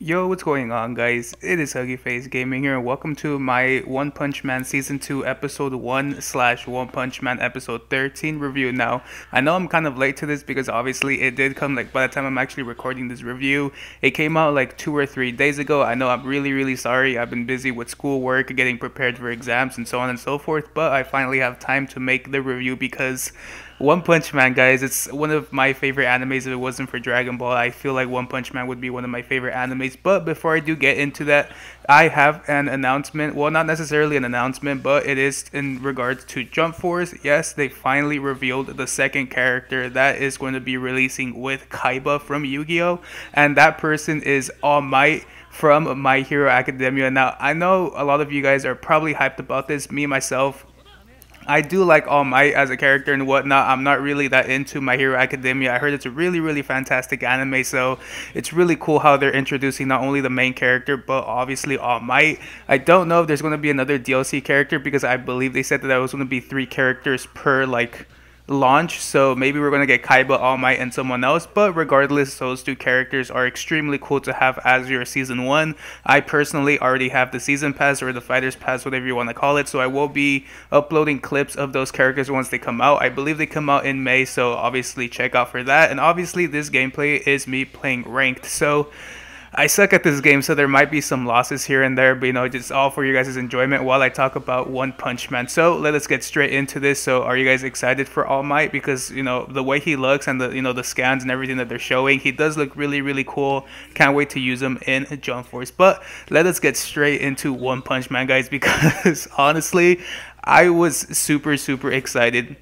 Yo, what's going on, guys? It is Huggy Face Gaming here, and welcome to my One Punch Man Season 2 Episode 1 slash One Punch Man Episode 13 review. Now, I know I'm kind of late to this because obviously it did come, by the time I'm actually recording this review, it came out 2 or 3 days ago. I know I'm really sorry. I've been busy with schoolwork, getting prepared for exams, and so on and so forth, but I finally have time to make the review because One Punch Man, guys, it's one of my favorite animes. If it wasn't for Dragon Ball, I feel like One Punch Man would be one of my favorite animes. But before I do get into that, I have an announcement. Well, not necessarily an announcement, but it is in regards to Jump Force. Yes, they finally revealed the second character that is going to be releasing with Kaiba from Yu-Gi-Oh! And that person is All Might from My Hero Academia. Now, I know a lot of you guys are probably hyped about this. Me, myself, I do like All Might as a character and whatnot. I'm not really that into My Hero Academia. I heard it's a really fantastic anime, so it's really cool how they're introducing not only the main character, but obviously All Might. I don't know if there's going to be another DLC character because I believe they said that there was going to be 3 characters per, launch, so maybe we're going to get Kaiba, All Might, and someone else, but regardless, those 2 characters are extremely cool to have as your Season 1. I personally already have the Season Pass or the Fighter's Pass, whatever you want to call it, so I will be uploading clips of those characters once they come out. I believe they come out in May, so obviously check out for that, and obviously this gameplay is me playing ranked, so I suck at this game, so there might be some losses here and there, but just all for you guys' enjoyment while I talk about One Punch Man. So let us get straight into this. So are you guys excited for All Might? Because the way he looks and the scans and everything that they're showing, he does look really cool. Can't wait to use him in Jump Force. But let us get straight into One Punch Man, guys, because honestly, I was super excited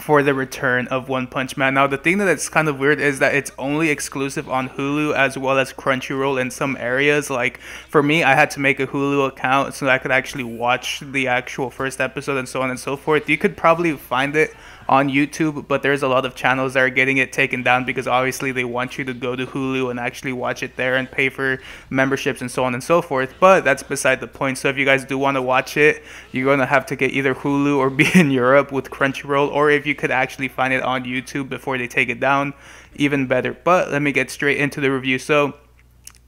for the return of One Punch Man. Now, the thing that's kind of weird is that it's only exclusive on Hulu as well as Crunchyroll in some areas. Like, for me, I had to make a Hulu account so I could actually watch the actual first episode and so on and so forth. You could probably find it on YouTube, but there's a lot of channels that are getting it taken down because obviously they want you to go to Hulu and actually watch it there and pay for memberships and so on and so forth, but that's beside the point. So if you guys do want to watch it, you're going to have to get either Hulu or be in Europe with Crunchyroll, or if you could actually find it on YouTube before they take it down, even better. But let me get straight into the review. So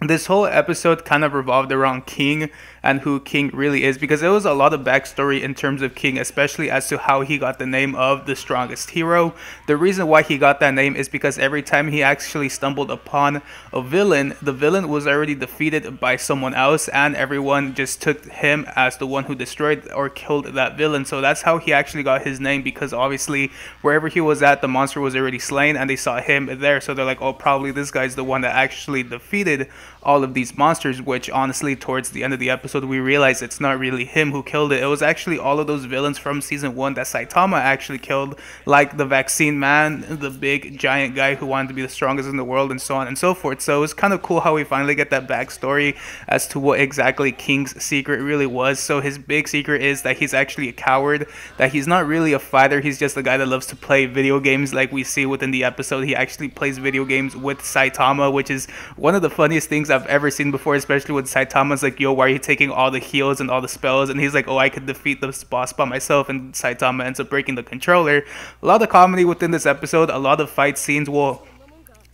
this whole episode kind of revolved around King and who King really is, because there was a lot of backstory in terms of King, especially as to how he got the name of the strongest hero. The reason why he got that name is because every time he actually stumbled upon a villain, the villain was already defeated by someone else, and everyone just took him as the one who destroyed or killed that villain. So that's how he actually got his name, because obviously wherever he was at, the monster was already slain and they saw him there, so they're like, oh, probably this guy's the one that actually defeated all of these monsters, which honestly towards the end of the episode we realized it's not really him who killed it. It was actually all of those villains from season 1 that Saitama actually killed, like the vaccine man, the big giant guy who wanted to be the strongest in the world, and so on and so forth. So it was kind of cool how we finally get that backstory as to what exactly King's secret really was. So his big secret is that he's actually a coward, that he's not really a fighter, he's just a guy that loves to play video games. Like we see within the episode, he actually plays video games with Saitama, which is one of the funniest things I've ever seen before, especially when Saitama's like, yo, why are you taking all the heals and all the spells? And he's like, oh, I could defeat this boss by myself, and Saitama ends up breaking the controller. A lot of comedy within this episode, a lot of fight scenes. Well,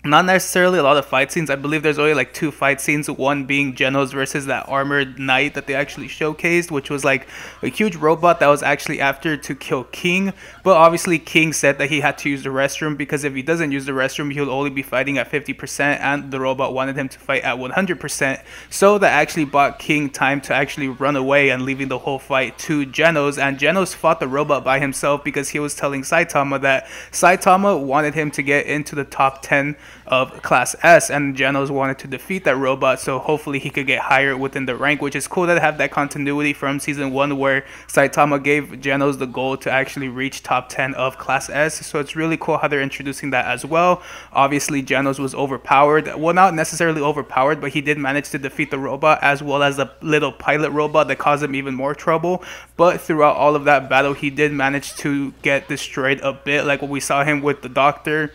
not necessarily a lot of fight scenes. I believe there's only 2 fight scenes, one being Genos versus that armored knight that they actually showcased, which was like a huge robot that was actually after to kill King. But obviously King said that he had to use the restroom, because if he doesn't use the restroom, he'll only be fighting at 50%, and the robot wanted him to fight at 100%. So that actually bought King time to actually run away and leaving the whole fight to Genos. And Genos fought the robot by himself because he was telling Saitama that Saitama wanted him to get into the top 10 of Class S, and Genos wanted to defeat that robot, so hopefully he could get higher within the rank, which is cool to have that continuity from season 1 where Saitama gave Genos the goal to actually reach top 10 of Class S. So it's really cool how they're introducing that as well. Obviously Genos was overpowered, well, not necessarily overpowered, but he did manage to defeat the robot as well as the little pilot robot that caused him even more trouble. But throughout all of that battle, he did manage to get destroyed a bit, like what we saw him with the doctor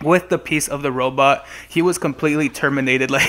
with the piece of the robot, he was completely terminated. Like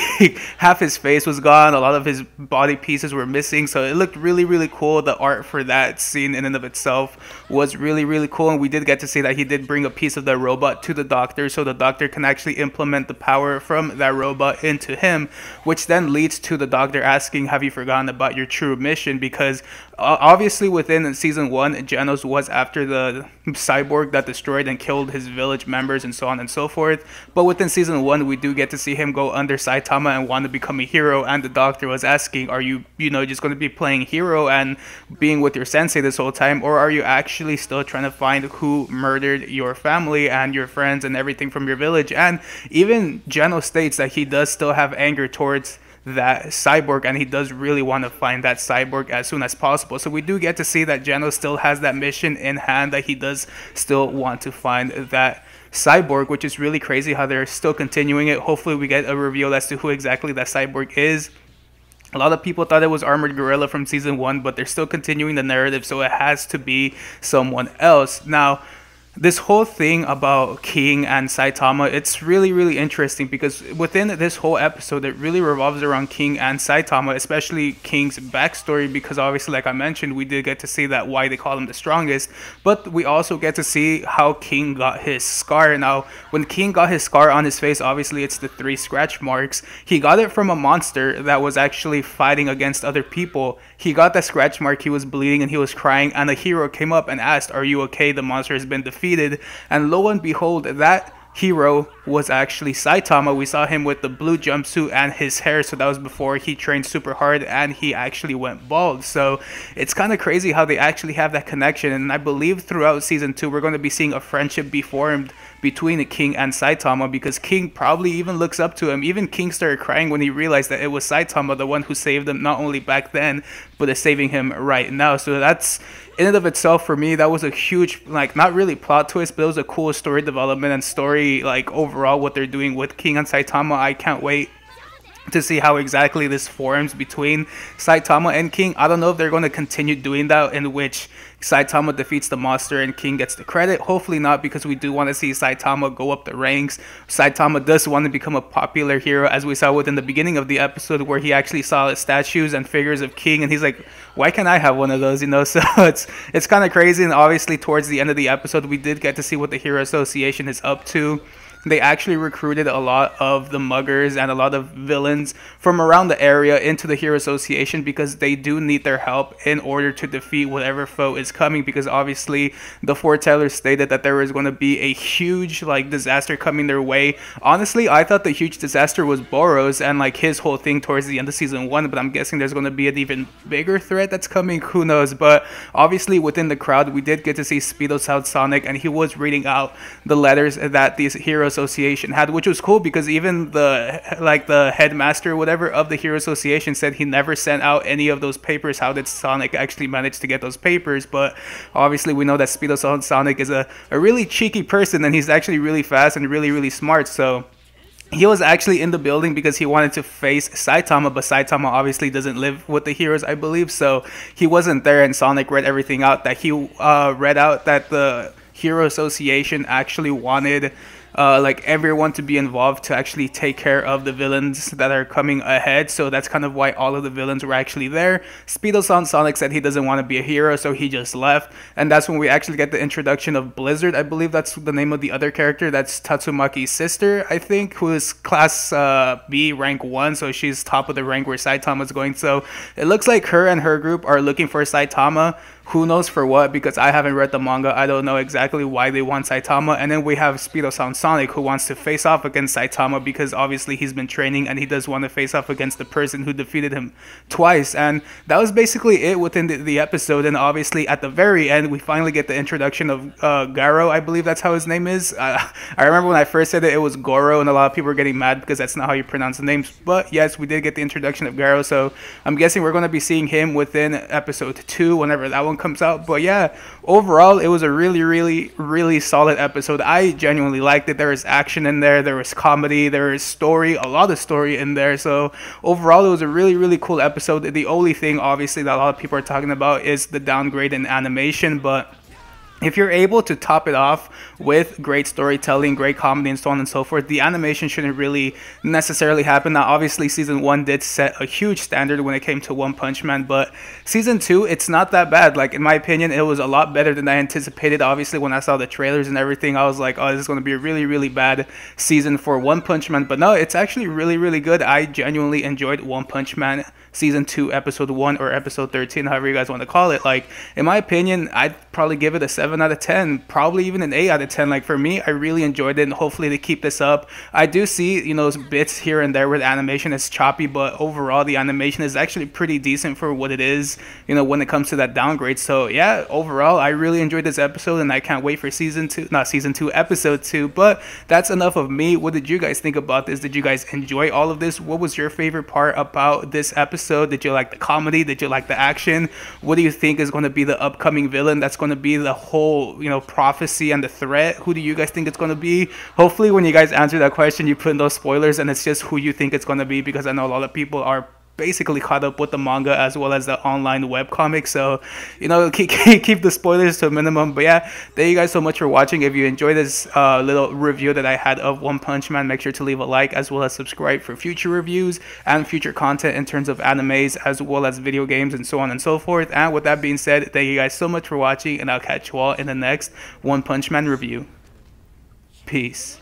half his face was gone, a lot of his body pieces were missing. So it looked really, really cool. The art for that scene in and of itself was really, really cool. And we did get to see that he did bring a piece of the robot to the doctor, so the doctor can actually implement the power from that robot into him, which then leads to the doctor asking, have you forgotten about your true mission? Because obviously within season 1, Genos was after the cyborg that destroyed and killed his village members and so on and so forth. But within season 1, we do get to see him go under Saitama and want to become a hero. And the doctor was asking, are you, just going to be playing hero and being with your sensei this whole time? Or are you actually still trying to find who murdered your family and your friends and everything from your village? And even Genos states that he does still have anger towards that cyborg, and he does really want to find that cyborg as soon as possible. So we do get to see that Genos still has that mission in hand, that he does still want to find that cyborg, which is really crazy how they're still continuing it. Hopefully we get a reveal as to who exactly that cyborg is. A lot of people thought it was Armored Gorilla from season 1, but they're still continuing the narrative, so it has to be someone else. Now, this whole thing about King and Saitama, it's really, really interesting because within this whole episode, it really revolves around King and Saitama, especially King's backstory, because obviously, like I mentioned, we did get to see that why they call him the strongest, but we also get to see how King got his scar. Now, when King got his scar on his face, obviously it's the 3 scratch marks. He got it from a monster that was actually fighting against other people. He got that scratch mark, he was bleeding and he was crying, and a hero came up and asked, are you okay? The monster has been defeated. And lo and behold, that hero was actually Saitama. We saw him with the blue jumpsuit and his hair, so that was before he trained super hard and he actually went bald. So it's kind of crazy how they actually have that connection, and I believe throughout season 2 we're going to be seeing a friendship be formed between the King and Saitama, because King probably even looks up to him. Even King started crying when he realized that it was Saitama, the one who saved him not only back then, but is saving him right now. So that's, in and of itself, for me, that was a huge, like, not really plot twist, but it was a cool story development and story, like, overall what they're doing with King and Saitama. I can't wait to see how exactly this forms between Saitama and King. I don't know if they're going to continue doing that, in which Saitama defeats the monster and King gets the credit. Hopefully not, because we do want to see Saitama go up the ranks. Saitama does want to become a popular hero, as we saw within the beginning of the episode, where he actually saw statues and figures of King, and he's like, why can't I have one of those? So it's kind of crazy. And obviously towards the end of the episode, we did get to see what the Hero Association is up to. They actually recruited a lot of the muggers and a lot of villains from around the area into the Hero Association, because they do need their help in order to defeat whatever foe is coming, because obviously the foretellers stated that there was going to be a huge disaster coming their way. Honestly, I thought the huge disaster was Boros and his whole thing towards the end of season 1, but I'm guessing there's going to be an even bigger threat that's coming. Who knows? But obviously within the crowd, we did get to see Speedo South Sonic, and he was reading out the letters that these Hero Association had, which was cool, because even the headmaster or whatever of the Hero Association said he never sent out any of those papers. How did Sonic actually manage to get those papers? But obviously we know that Speedo Sonic is a really cheeky person, and he's actually really fast and really, really smart. So he was actually in the building because he wanted to face Saitama, but Saitama obviously doesn't live with the heroes, I believe, so he wasn't there. And Sonic read everything out, that he read out that the Hero Association actually wanted everyone to be involved to actually take care of the villains that are coming ahead. So that's kind of why all of the villains were actually there. Speedo Sonic said he doesn't want to be a hero, so he just left. And that's when we actually get the introduction of Blizzard. I believe that's the name of the other character. That's Tatsumaki's sister, I think, who is class B, rank 1. So she's top of the rank where Saitama's going. So it looks like her and her group are looking for Saitama. Who knows for what, because I haven't read the manga. I don't know exactly why they want Saitama. And then we have Speedo Sonic, who wants to face off against Saitama, because obviously he's been training and he does want to face off against the person who defeated him twice. And that was basically it within the episode. And obviously at the very end, we finally get the introduction of Garo. I believe that's how his name is. I remember when I first said it was Goro, and a lot of people were getting mad because that's not how you pronounce the names. But yes, we did get the introduction of Garo. So I'm guessing we're going to be seeing him within episode 2, whenever that one comes out. But yeah, overall it was a really, really, really solid episode. I genuinely liked it. There was action in there, there was comedy, there was story, a lot of story in there. So overall it was a really, really cool episode. The only thing obviously that a lot of people are talking about is the downgrade in animation, but if you're able to top it off with great storytelling, great comedy, and so on and so forth, the animation shouldn't really necessarily happen. Now, obviously, season one did set a huge standard when it came to One Punch Man, but season two, it's not that bad. Like, in my opinion, it was a lot better than I anticipated. Obviously, when I saw the trailers and everything, I was like, oh, this is going to be a really, really bad season for One Punch Man. But no, it's actually really, really good. I genuinely enjoyed One Punch Man season 2 episode 1 or episode 13, however you guys want to call it. Like, in my opinion, I'd probably give it a 7 out of 10, probably even an 8 out of 10. Like, for me, I really enjoyed it, and hopefully they keep this up. I do see, bits here and there where the animation is choppy, but overall the animation is actually pretty decent for what it is, when it comes to that downgrade. So yeah, overall I really enjoyed this episode, and I can't wait for season 2, not season 2, episode 2. But that's enough of me. What did you guys think about this? Did you guys enjoy all of this? What was your favorite part about this episode? Did you like the comedy? Did you like the action? What do you think is going to be the upcoming villain that's going to be the whole, prophecy and the threat? Who do you guys think it's going to be? Hopefully when you guys answer that question, you put in those spoilers and it's just who you think it's going to be, because I know a lot of people are basically caught up with the manga as well as the online webcomic. So, keep the spoilers to a minimum. But yeah, thank you guys so much for watching. If you enjoyed this little review that I had of One Punch Man, make sure to leave a like as well as subscribe for future reviews and future content in terms of animes as well as video games and so on and so forth. And with that being said, thank you guys so much for watching, and I'll catch you all in the next One Punch Man review. Peace.